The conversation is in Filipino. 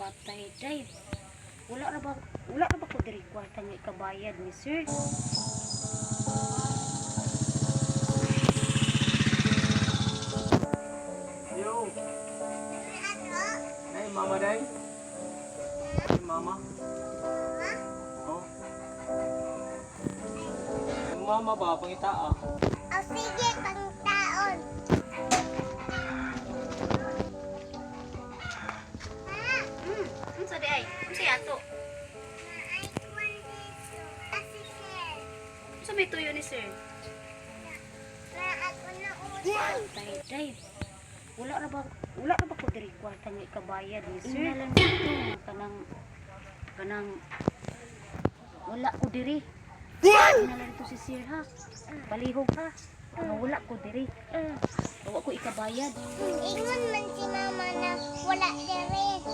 Patay day. Wala na ba ko diri kwarta nga ikabayad ni sir? Yo. Hey, mama day. Hey, mama. Oh. Yung mama ba, pangita ah. O sige, pang taon. Unsa di ay? Unsa ato? Unsa may tuyo ni sir? Patay day. Wala na ba ko diri kwarta nga ikabayad ni sir? Inalan dito kanang wala ko diri. Inalan dito si sir ha. Palihog ha. Wala ko diri. Wala ko ikabayad. Ingon man si mama na wala dere.